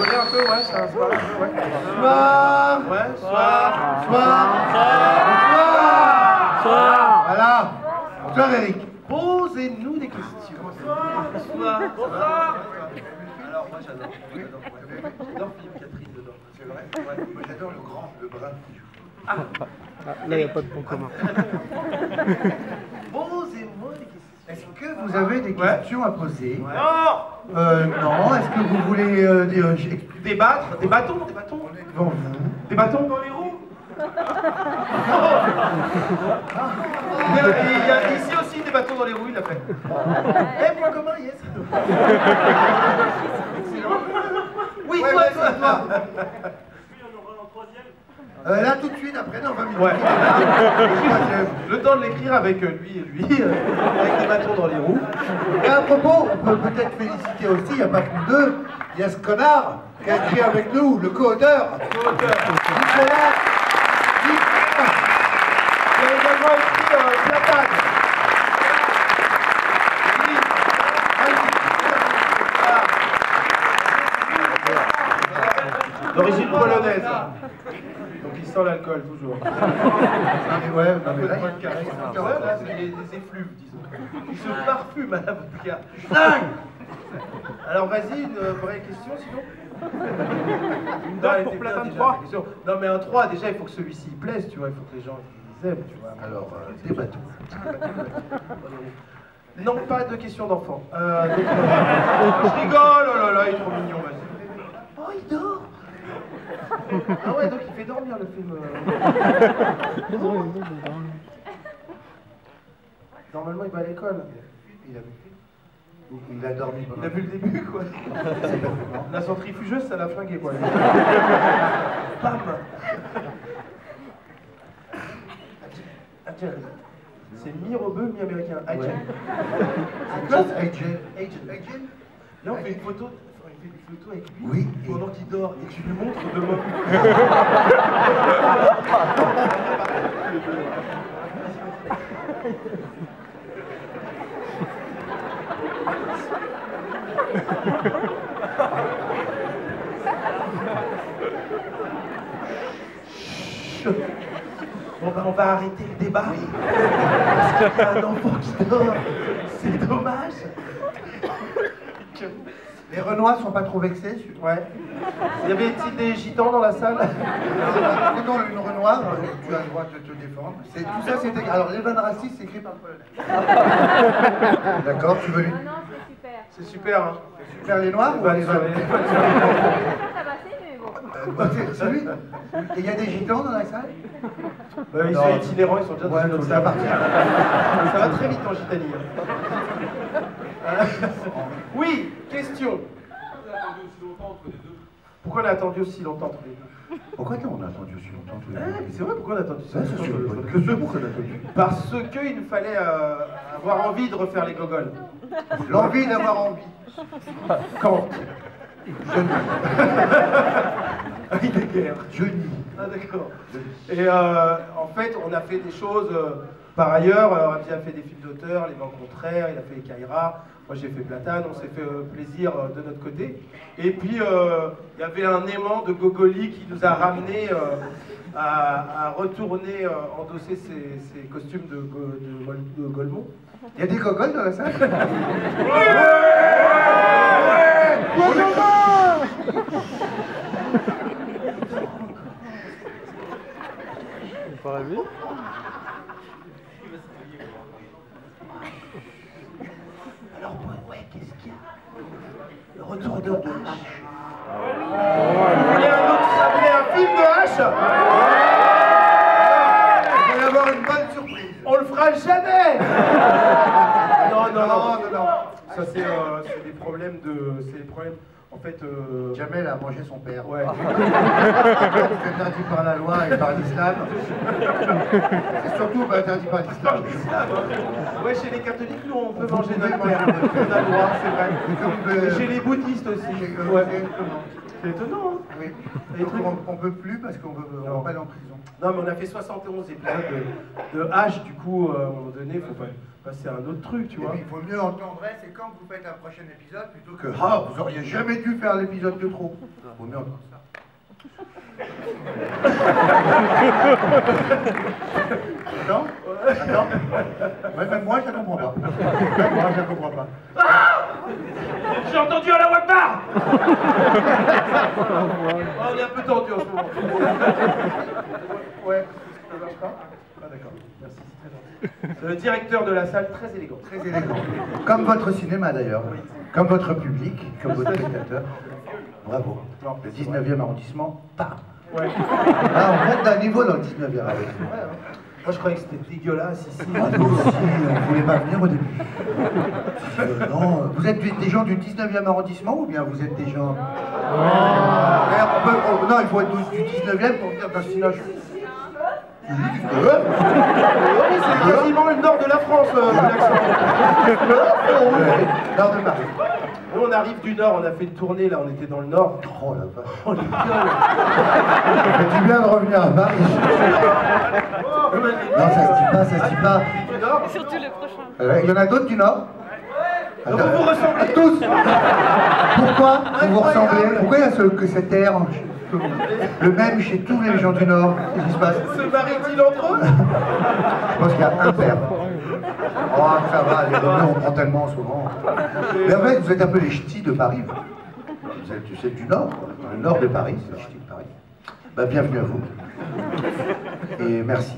rigoler un peu, ouais, c'est un soir un peu, ouais. Soir. Ouais, soir. Soir. Voilà. Bonsoir Eric. Posez-nous des questions. Bonsoir. Bonsoir. Alors, moi j'adore. J'adore Philippe Catherine dedans. C'est vrai. Ouais. Moi j'adore le grand, le brun qui joue. Ah. Là, il n'y a pas de point commun. Posez-moi des questions. Est-ce que vous avez des questions à poser? Non. Non. Est-ce que vous voulez Débattre. Des bâtons. Des bâtons. On est devant vous. Des bâtons dans les roues. Il y a ici aussi des bâtons dans les roues, il l'a fait. Eh, point commun, yes. Excellent. Oui, Ouais, toi, ouais, toi. c'est toi. Puis on aura un troisième. Là tout de suite, après, dans 20 minutes. Ouais. Le troisième. Le temps de l'écrire avec lui et lui, avec des bâtons dans les roues. Et à propos, on peut peut-être féliciter aussi, il n'y a pas que nous deux, il y a ce connard qui a écrit avec nous, le co-auteur. Nicolas. Il a également écrit Platane. Oui. Voilà. D'origine polonaise. Donc il sent l'alcool toujours. Ouais, non, mais là, il y a Ouais, là, c'est des effluves, disons. Il se parfume à la vodka. Alors vas-y, une vraie question sinon. Une date pour Platane 3. Non mais un 3, déjà il faut que celui-ci il plaise, tu vois, il faut que les gens ils aiment, tu vois. Alors, des bateaux. Non, pas de questions d'enfants. Je rigole, oh là là, il est trop mignon, vas-y. Oh, il dort. Ah ouais, donc il fait dormir le film. Normalement il va à l'école. Il a dormi pendant. Il a vu le début, quoi. La centrifugeuse, ça l'a flingué, quoi. Bam. Agile. C'est mi-rebeu, mi-américain. Agile. C'est quoi AJ? AJ? Là, on fait une photo. Il fait une photo avec lui Oui. pendant qu'il dort et que je lui montre demain. Bon ben on va arrêter le débat. Parce qu'il y a un enfant qui dort. C'est dommage. Les Renois sont pas trop vexés? Ouais. Y avait-il des gitans dans la salle? Non, une Renoir, tu as le droit de te défendre. Tout ça, c'était. Alors, les vannes racistes, c'est écrit par le polonais. D'accord, tu veux lui. Ah non, c'est super. C'est super, hein. Faire les noirs ou les vannes? Ça va, c'est mais bon. C'est lui. Et il y a des gitans dans la salle? Ils Non. sont itinérants, ils sont déjà dans Ouais, une autre faut bien salle. partir. Ça va très vite en Gitanie. Oui, question. Pourquoi on a attendu aussi longtemps entre les deux? Pourquoi on a attendu aussi longtemps tous les deux? Mais c'est vrai, pourquoi on a attendu ça? Ouais, c'est sûr. Que ce pourquoi on a attendu? Parce qu'il nous fallait avoir envie de refaire les gogoles. L'envie d'avoir envie. Quand? Jeune. Il est guerre. Je nie. Ah d'accord. Et en fait, on a fait des choses par ailleurs. Rabzi a fait des films d'auteur, Les Vents Contraires, il a fait Kaira. Moi j'ai fait Platane, on s'est fait plaisir de notre côté. Et puis il y avait un aimant de Gogoli qui nous a ramené à retourner endosser ses costumes de Golemont. Il y a des gogoles dans la salle? On parle vite. Alors ouais, qu'est-ce qu'il y a? Le retour de H. Vous voulez un film de H? Il va y avoir une bonne surprise. On le fera jamais. Non. Ça c'est des problèmes de... C'est des problèmes... En fait... Jamel a mangé son père. Ouais. C'est interdit par la loi et par l'islam. C'est surtout pas interdit par l'islam. Ouais, chez les catholiques, nous, on peut manger notre père. On a le droit, c'est vrai. Et chez les bouddhistes aussi. Ouais. C'est étonnant, hein. Oui. Les trucs- On peut plus parce qu'on va pas aller en prison. Non, mais on a fait 71 épisodes de H, du coup, à un moment donné, bah, c'est un autre truc, tu Et vois. puis, il faut mieux entendre, c'est quand vous faites un prochain épisode plutôt que ah, vous auriez jamais dû faire l'épisode de trop. Il vaut mieux entendre ça. Attends, attends. Ouais, même moi, je ne comprends pas. Même moi, je ne comprends pas. J'ai entendu à la Wakbar. On est un peu tendu en ce moment. Ouais, ça marche pas? Ah d'accord, merci, c'est très gentil. Le directeur de la salle, très élégant. Très élégant. Comme votre cinéma d'ailleurs. Comme votre public, comme votre spectateur. Bravo. Le 19e arrondissement, bam. Ouais. Là, on monte d'un niveau dans le 19e arrondissement. Moi je croyais que c'était dégueulasse ici. Ah, nous aussi, on ne voulait pas venir au début. Non, vous êtes des gens du 19e arrondissement ou bien vous êtes des gens... Non, il faut être du 19e pour venir d'un cinoche. Oui, c'est quasiment le nord de la France, l'accent. Nord de Paris. Nous on arrive du nord, on a fait une tournée là, on était dans le nord. Oh la vache. On est bien. Ça fait du bien de revenir à Paris. Non, ça se dit pas, ça se dit pas. Du nord. Surtout le prochain. Il y en a d'autres du Nord? Donc vous vous ressemblez À tous. Pourquoi vous vous ressemblez? Pourquoi il y a cet air le même chez tous les gens du Nord? Qu'est-ce qui se passe? Se marient-ils entre eux? Je pense qu'il y a un père. Oh, ça va, les Romains, on prend tellement souvent. Mais en fait, vous êtes un peu les ch'tis de Paris. Vous êtes du Nord, le Nord de Paris, c'est les ch'tis de Paris. Bah, bienvenue à vous. Et merci.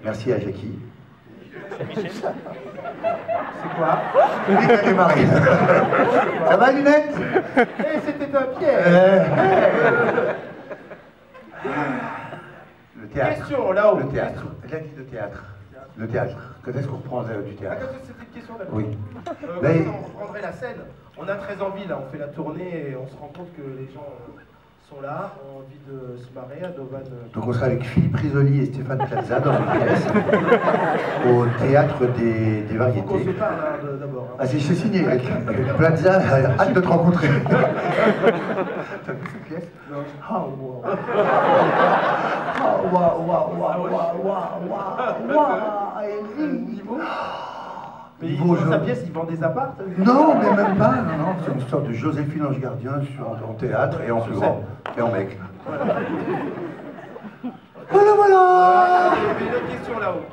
Merci à Jackie. C'est quoi? Lunette a démarré. Ça va, Lunette? Eh, c'était un piège. Le théâtre. Question là-haut. Le théâtre. Elle a dit le théâtre. Le théâtre. Quand est-ce qu'on reprend du Ah, théâtre? quand c'était une question d'accord. Oui. Quand on reprendrait la scène, on a très envie là, on fait la tournée et on se rend compte que les gens sont là, ont envie de se marrer à Dovan. Donc on sera avec Philippe Risoli et Stéphane Plaza dans une pièce au théâtre des Faut qu'on se variétés. parle hein, d'abord. Hein. Ah, c'est signé. Plaza, hâte de te rencontrer. T'as vu cette pièce? Non. Oh, wow. Oh, wow, wow, wow, wow, wow, wow, Niveau Mais Niveau dans sa jeu. pièce, il vend des apparts. Non, mais même pas, non, non. C'est une sorte de Joséphine Ange Gardien en théâtre et en plus grand. Et en mec. Voilà, voilà. Il y avait une autre question là-haut.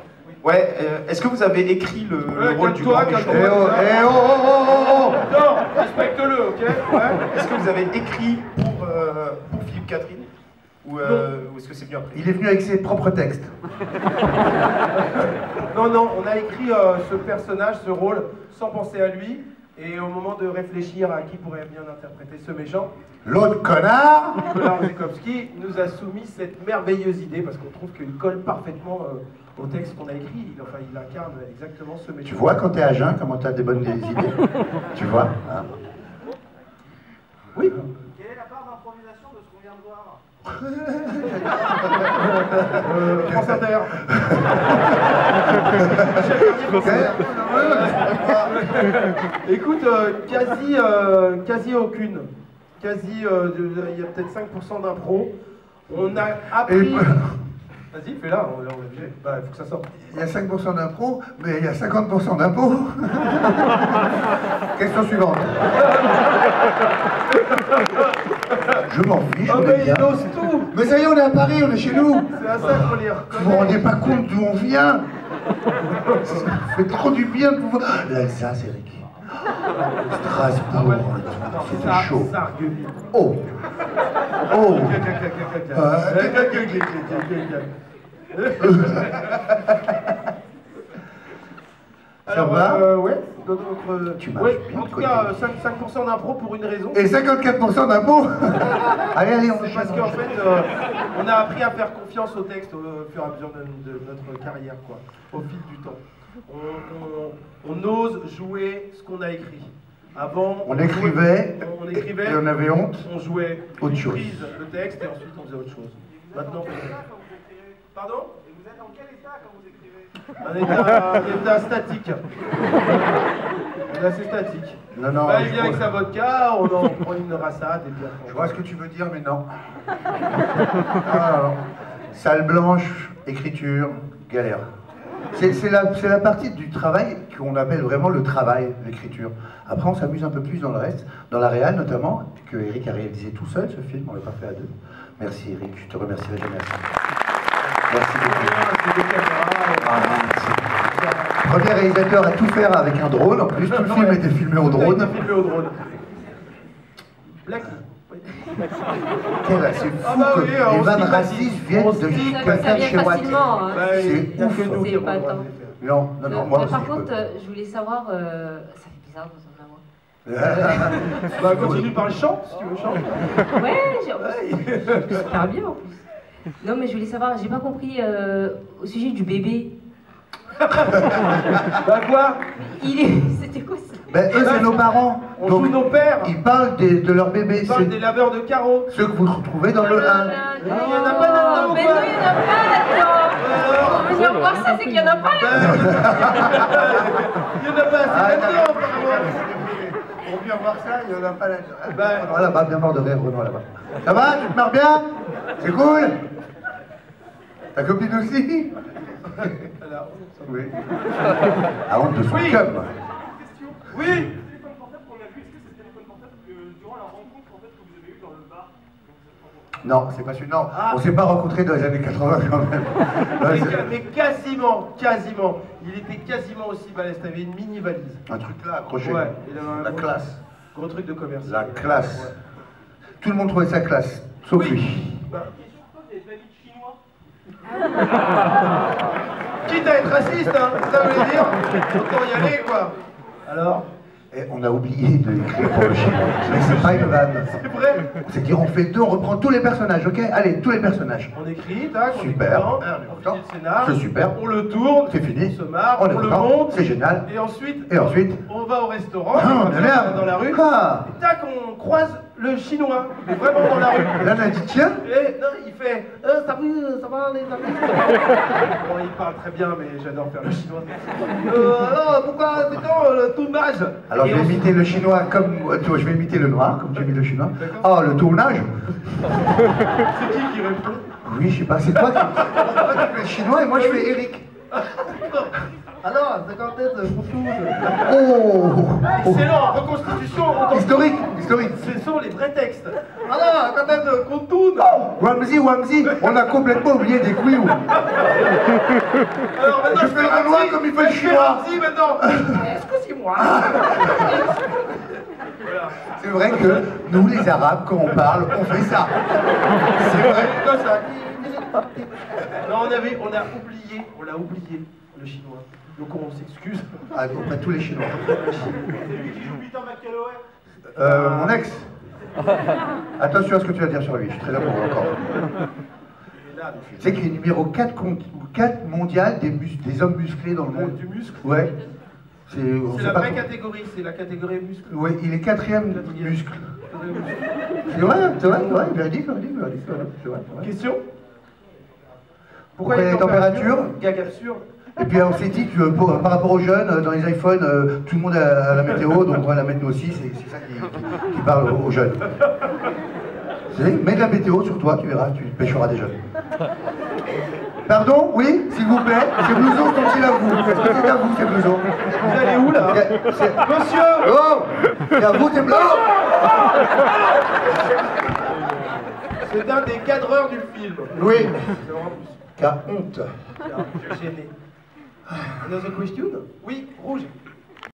Ouais, est-ce que vous avez écrit le rôle du calme-toi, grand méchant? Eh oh, eh oh, oh, oh, oh, oh. Non, respecte-le, ok? Ouais. Est-ce que vous avez écrit pour Philippe Catherine? Ou est-ce que c'est venu après? Il est venu avec ses propres textes. Non, non, on a écrit ce personnage, ce rôle, sans penser à lui. Et au moment de réfléchir à qui pourrait bien interpréter ce méchant, L'autre connard. Nicolas Rozekowski nous a soumis cette merveilleuse idée parce qu'on trouve qu'il colle parfaitement au texte qu'on a écrit. Il incarne exactement ce méchant. Tu vois quand t'es à jeun, comment t'as des bonnes idées? Tu vois hein? Oui. Quelle est la part d'improvisation de ce qu'on vient de voir? France Inter. Écoute, quasi aucune. Quasi, il y a peut-être 5% d'impro. On a appris... Vas-y, fais-là, on est obligé. Bah, il faut que ça sorte. Il y a 5% d'impro, mais il y a 50% d'impôt. Question suivante. Je m'en fiche, Oh, on mais est bien. il ose tout. Mais ça y est, on est à Paris, on est chez nous. C'est à ça qu'on les Vous vous rendez pas compte d'où on vient? Ça fait trop du bien de vous voir. L'Alsace, Eric. Strasbourg, c'était chaud. Sarreguemines. Oh. Oh. Ça va Ouais, dans notre... Tu marches ouais, bien en de tout côté. cas, 5% d'impro pour une raison. Et 54% d'impôts. Allez, allez, on C'est parce qu'en fait, on a appris à faire confiance au texte au fur et à mesure de notre carrière, quoi, au fil du temps. On ose jouer ce qu'on a écrit. Avant, On écrivait, on écrivait, et on avait honte. on jouait Autre une chose. prise, le texte, et ensuite on faisait autre chose. Maintenant, pardon? Et vous êtes dans quel état quand vous écrivez? Un état statique. On est assez statique. Non, non, Bah, il je vient avec crois- sa vodka, on en prend une rassade et puis après, Je vois ce que tu veux dire, mais non. Ah, non. Salle blanche, écriture, galère. C'est la partie du travail qu'on appelle vraiment le travail, l'écriture. Après, on s'amuse un peu plus dans le reste, dans la réal notamment, que Eric a réalisé tout seul ce film, on l'a pas fait à deux. Merci Eric, je te remercierai jamais assez. Merci beaucoup. Ah, merci. Premier réalisateur à tout faire avec un drone, en plus tout le film était filmé au drone. Blacky. C'est fou que les vannes racistes viennent de quelqu'un de chez Watt. C'est ouf. C'est pas tant. Non, moi aussi. Par contre, je voulais savoir, ça fait bizarre dans un Bah continue par le chant, si tu veux chanter. Ouais, super bien en plus. Non mais je voulais savoir, j'ai pas compris au sujet du bébé. Bah quoi? C'était quoi ça? Ben, eux, c'est nos parents. On joue nos pères. Ils parlent de leurs bébés. Ils parlent des laveurs de carreaux. Ceux que vous retrouvez dans le 1. Il y en a pas là-dedans. Mais non, il y en a pas là-dedans. Pour venir voir ça, c'est qu'il y en a pas là-dedans. Il y en a pas assez là-dedans, apparemment. Pour bien voir ça, il n'y en a pas là-dedans. Renaud là-bas, bien mort de rire, Renaud là-bas. Ça va? Tu te marres bien? C'est cool? Ta copine aussi? Oui. À honte de son Oui. cum. Oui. Le téléphone portable qu'on a vu, est-ce que c'est le téléphone portable durant la rencontre en fait, que vous avez eue dans le bar? Non, c'est pas celui. Non, on s'est pas rencontrés dans les années 80 quand même. Mais quasiment. Il était quasiment aussi balèze. T'avais une mini valise. Un truc là accroché. Ouais, il avait un La gros- classe. Gros truc de commerce. La classe. Tout le monde trouvait ça classe, sauf lui. Bah, Question quoi, vous avez pas dit chinois? quitte à être raciste, hein, ça veut dire, autant y aller, quoi. Alors, Et on a oublié de l'écrire pour le chinois. Mais c'est pas une vanne. c'est vrai. On s'est dit, on fait deux, on reprend tous les personnages, ok? Allez, tous les personnages. On écrit, tac, Super. on est content, on finit le scénar, C'est super. on le tourne, C'est fini. on se marre, On est on le content. monte, C'est génial. et ensuite, Et ensuite on va au restaurant, Ah, on mais va merde. dans la rue, Ah. et tac, on croise le chinois, mais vraiment dans la rue. Et là, on a dit, tiens, Et non, il fait ça va les amis. Bon, il parle très bien, mais j'adore faire le chinois. Alors, pourquoi c'est quand le tournage? alors Et je vais on- imiter le chinois comme. Tu vois, je vais imiter le noir, comme tu imites le chinois. Oh, le tournage? C'est qui répond? Oui, je sais pas, c'est toi qui. Toi, tu fais le chinois et moi, je fais Eric. Alors, 50 têtes pour tout. Oh, Excellent, reconstitution. Historique, historique. Ce sont les vrais textes. Alors, quand même, qu'on tourne. Wamzi, on a complètement oublié des couilles. Alors maintenant, Je fais le Renoir comme il fait le chinois. Vas-y maintenant. Excusez-moi. Voilà. C'est vrai que nous, les Arabes, quand on parle, on fait ça. C'est vrai, comme ça. Non, on l'a oublié, le chinois. Donc on s'excuse. Ah, auprès de tous les Chinois. C'est lui qui joue Peter McCalloway? Mon ex. Attention à ce que tu vas dire sur lui, je suis très amoureux encore. Tu sais qu'il est numéro 4 mondial des hommes musclés dans le monde. Du muscle. Ouais. On C'est sait la pas vraie trop. catégorie, c'est la catégorie muscle. Ouais, il est 4e muscle. C'est vrai, véridique, c'est vrai. Question? Pourquoi il y a des températures? Gag absurde. Et puis on s'est dit que par rapport aux jeunes, dans les iPhones, tout le monde a la météo, donc on va la mettre nous aussi, c'est ça qui parle aux jeunes. Tu sais, mets de la météo sur toi, tu verras, tu pêcheras des jeunes. Pardon? Oui, s'il vous plaît, ces blousons sont-ils à vous? Est-ce que c'est à vous ces blousons? Vous allez où là? Monsieur! Oh! C'est à vous ces blousons? C'est un des cadreurs du film. Oui. C'est vraiment plus. Qu'a honte. Gêné. Another question? Oui, rouge.